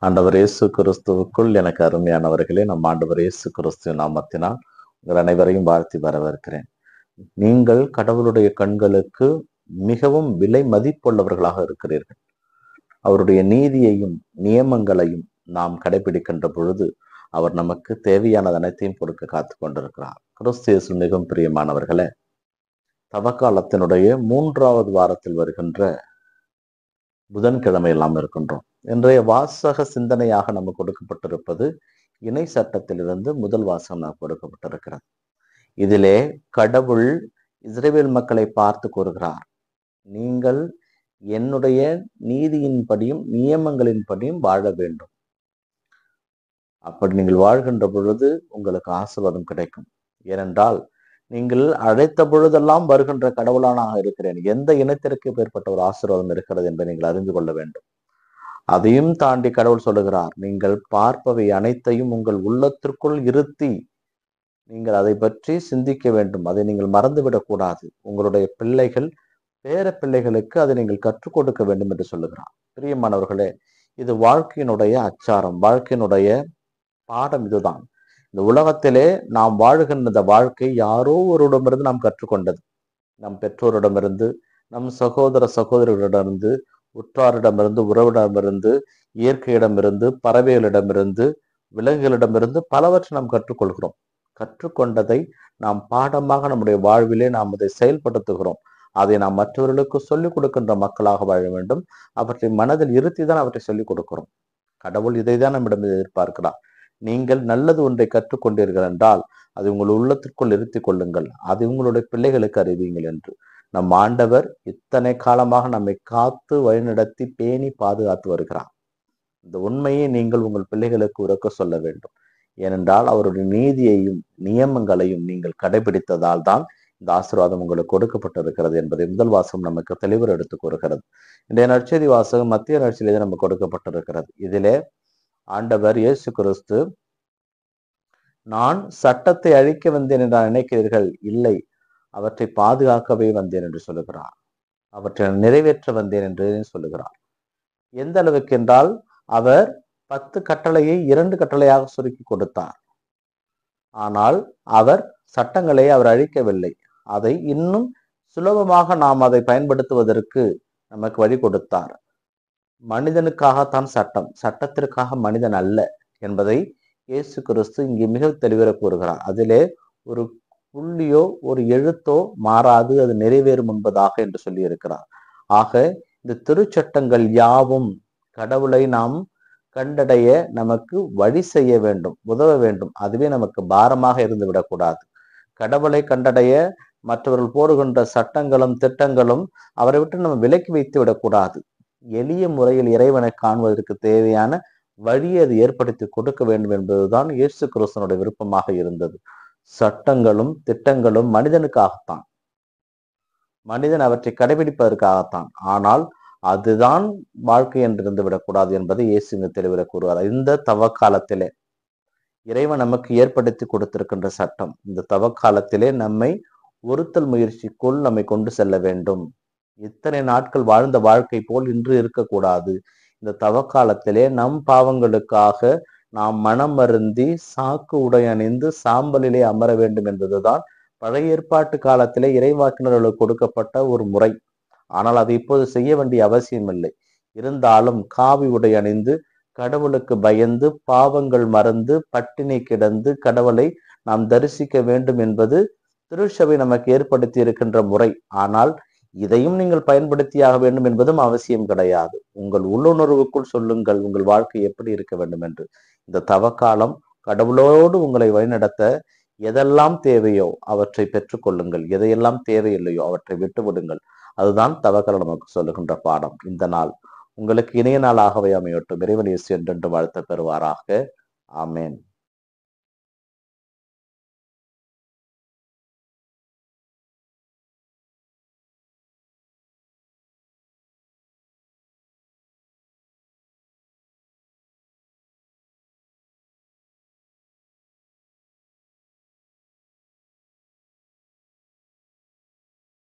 ஆண்டவர் இயேசு கிறிஸ்துவுக்குள் எனக்கு அருமையானவர்களே, நம் ஆண்டவர் இயேசு கிறிஸ்துவ நாமத்தினால் உங்கள் அனைவரையும் வாழ்த்தி வரவேற்கிறேன். நீங்கள் கடவுளுடைய கண்களுக்கு மிகவும் விலை மதிப்புள்ளவர்களாக இருக்கிறீர்கள். அவருடைய நீதியையும் நியமங்களையும் நாம் கடைபிடிக்கின்ற பொழுது அவர் நமக்கு தேவையானது அனைத்தையும் கொடுக்க காத்து கொண்டிருக்கிறார். கிறிஸ்து இயேசுவில் மிகவும் பிரியமானவர்களே, தவக்காலத்தினுடைய 3வது வாரத்தில் வருகின்ற புதன்கிழமை எல்லாம் இருக்கின்றோம். இன்றைய வாசக சிந்தனையாக நமக்கு கொடுக்கப்பட்டிருப்பது இணை சட்டத்திலிருந்து முதல் வாசகம் நமக்கு கொடுக்கப்பட்டிருக்கிறது. இதிலே கடவுள் இஸ்ரவேல் மக்களை பார்த்து கூறுகிறார், நீங்கள் என்னுடைய நீதியின்படியும் நியமங்களின்படியும் வாழ வேண்டும். அப்படி நீங்கள் வாழ்கின்ற பொழுது உங்களுக்கு ஆசீர்வாதம் கிடைக்கும். ஏனென்றால் நீங்கள் அழைத்த பொழுதெல்லாம் வருகின்ற கடவுளானாக இருக்கிறேன். எந்த இனத்திற்கு ஏற்பட்ட ஒரு ஆசீர்வாதம் இருக்கிறது என்பதை நீங்கள் அறிந்து கொள்ள வேண்டும். அதையும் தாண்டி கடவுள் சொல்லுகிறார், நீங்கள் பார்ப்பவை அனைத்தையும் உங்கள் உள்ளத்திற்குள் இருத்தி நீங்கள் அதை பற்றி சிந்திக்க வேண்டும். அதை நீங்கள் மறந்துவிடக் கூடாது. உங்களுடைய பிள்ளைகள் பேர பிள்ளைகளுக்கு அதை நீங்கள் கற்றுக் கொடுக்க வேண்டும் என்று சொல்லுகிறார். பிரியமானவர்களே, இது வாழ்க்கையினுடைய அச்சாரம், வாழ்க்கையினுடைய பாடம். இதுதான் இந்த உலகத்திலே நாம் வாழுகின்ற இந்த வாழ்க்கை யாரோ ஒருவரிடமிருந்து நாம் கற்றுக்கொண்டது. நம் பெற்றோரிடமிருந்து, நம் சகோதர சகோதரிகளிடமிருந்து, உற்றாரிடமிருந்து, உறவிடமிருந்து, இயற்கையிடமிருந்து, பறவைகளிடமிருந்து, விலங்குகளிடமிருந்து பலவற்றை நாம் கற்றுக்கொள்கிறோம். கற்றுக்கொண்டதை நாம் பாடமாக நம்முடைய வாழ்விலே நாம் அதை செயல்படுத்துகிறோம். அதை நாம் மற்றவர்களுக்கு சொல்லிக் கொடுக்கின்ற மக்களாக வாழ வேண்டும். அவற்றை மனதில் இருத்திதான் அவற்றை சொல்லிக் கொடுக்கிறோம். கடவுள் இதைதான் நம்மிடம் எதிர்பார்க்கிறார். நீங்கள் நல்லது ஒன்றை கற்றுக்கொண்டீர்கள் என்றால் அதை உங்கள் உள்ளத்திற்குள் இருத்தி கொள்ளுங்கள், அதை உங்களுடைய பிள்ளைகளுக்கு அறிவியுங்கள் என்று நம் ஆண்டவர் இத்தனை காலமாக நம்மை காத்து வழிநடத்தி பேணி பாதுகாத்து வருகிறார். இந்த உண்மையை நீங்கள் உங்கள் பிள்ளைகளுக்கு உரக்க சொல்ல வேண்டும். ஏனென்றால் அவருடைய நீதியையும் நியமங்களையும் நீங்கள் கடைபிடித்ததால் தான் இந்த ஆசீர்வாதம் உங்களுக்கு கொடுக்கப்பட்டிருக்கிறது என்பதை முதல் வாசகம் நமக்கு தெளிவர் எடுத்து கூறுகிறது. இன்றைய நற்செய்தி வாசகம் மத்திய நற்செய்தியிலே நமக்கு கொடுக்கப்பட்டிருக்கிறது. இதிலே ஆண்டவர் இயேசு கிறிஸ்து, நான் சட்டத்தை அழிக்க வந்தேன் என்று நினைக்கிறீர்கள், இல்லை, அவற்றை பாதுகாக்கவே வந்தேன் என்று சொல்லுகிறார். அவற்றை நிறைவேற்ற வந்தேன் என்று சொல்லுகிறார். எந்த அளவுக்கு என்றால் அவர் 10 கட்டளையை 2 கட்டளையாக சுருக்கி கொடுத்தார். ஆனால் அவர் சட்டங்களை அவர் அழிக்கவில்லை. அதை இன்னும் சுலபமாக நாம் அதை பயன்படுத்துவதற்கு நமக்கு வழி கொடுத்தார். மனிதனுக்காகத்தான் சட்டம், சட்டத்திற்காக மனிதன் அல்ல என்பதை இயேசு கிறிஸ்து இங்கே மிக தெளிவாக கூறுகிறார். அதிலே ஒரு புள்ளியோ ஒரு எழுத்தோ மாறாது, அது நிறைவேறும் என்பதாக என்று சொல்லி இருக்கிறார். ஆக இந்த திருச்சட்டங்கள் யாவும் கடவுளை நாம் கண்டடைய நமக்கு வழி செய்ய வேண்டும், உதவ வேண்டும். அதுவே நமக்கு பாரமாக இருந்து விடக்கூடாது. கடவுளை கண்டடைய மற்றவர்கள் போடுகின்ற சட்டங்களும் திட்டங்களும் அவரை விட்டு நம்ம விலக்கி வைத்து விடக்கூடாது. எளிய முறையில் இறைவனை காண்பதற்கு தேவையான வழியை அது ஏற்படுத்தி கொடுக்க வேண்டும் என்பதுதான் இயேசு கிறிஸ்துவனுடைய விருப்பமாக இருந்தது. சட்டங்களும் திட்டங்களும் மனிதனுக்காகத்தான், மனிதன் அவற்றை கடைபிடிப்பதற்காகத்தான். ஆனால் அதுதான் வாழ்க்கை என்று இருந்து விடக்கூடாது என்பதை இயேசு இங்கு தெளிவாக கூறுவார். இந்த தவக்காலத்திலே இறைவன் நமக்கு ஏற்படுத்தி கொடுத்திருக்கின்ற சட்டம், இந்த தவக்காலத்திலே நம்மை ஒருத்தல் முயற்சிக்குள் நம்மை கொண்டு செல்ல வேண்டும். இத்தனை நாட்கள் வாழ்ந்த வாழ்க்கை போல் இன்று இருக்கக்கூடாது. இந்த தவக்காலத்திலே நம் பாவங்களுக்காக நாம் மனம் வருந்தி சாக்கு உடை அணிந்து சாம்பலிலே அமர வேண்டும் என்பதுதான் பழைய ஏற்பாட்டு காலத்திலே இறைவாக்கினர்களுக்கு கொடுக்கப்பட்ட ஒரு முறை. ஆனால் அது இப்போது செய்ய வேண்டிய அவசியம் இல்லை. இருந்தாலும் காவி உடை அணிந்து கடவுளுக்கு பயந்து பாவங்கள் மறந்து பட்டினி கிடந்து கடவுளை நாம் தரிசிக்க வேண்டும் என்பது திருச்சபை நமக்கு ஏற்படுத்தி இருக்கின்ற முறை. ஆனால் இதையும் நீங்கள் பயன்படுத்தியாக வேண்டும் என்பதும் அவசியம் கிடையாது. உங்கள் உள்ளுணர்வுக்குள் சொல்லுங்கள் உங்கள் வாழ்க்கை எப்படி இருக்க வேண்டும் என்று. இந்த தவக்காலம் கடவுளோடு உங்களை வழிநடத்த எதெல்லாம் தேவையோ அவற்றை பெற்றுக்கொள்ளுங்கள், எதையெல்லாம் தேவையில்லையோ அவற்றை விட்டுவிடுங்கள். அதுதான் தவக்காலம் நமக்கு சொல்லுகின்ற பாடம். இந்த நாள் உங்களுக்கு இணைய நாளாகவே அமையட்டும். இறைவன் இயேசு என்றென்று வாழ்த்த பெறுவாராக. ஆமேன்.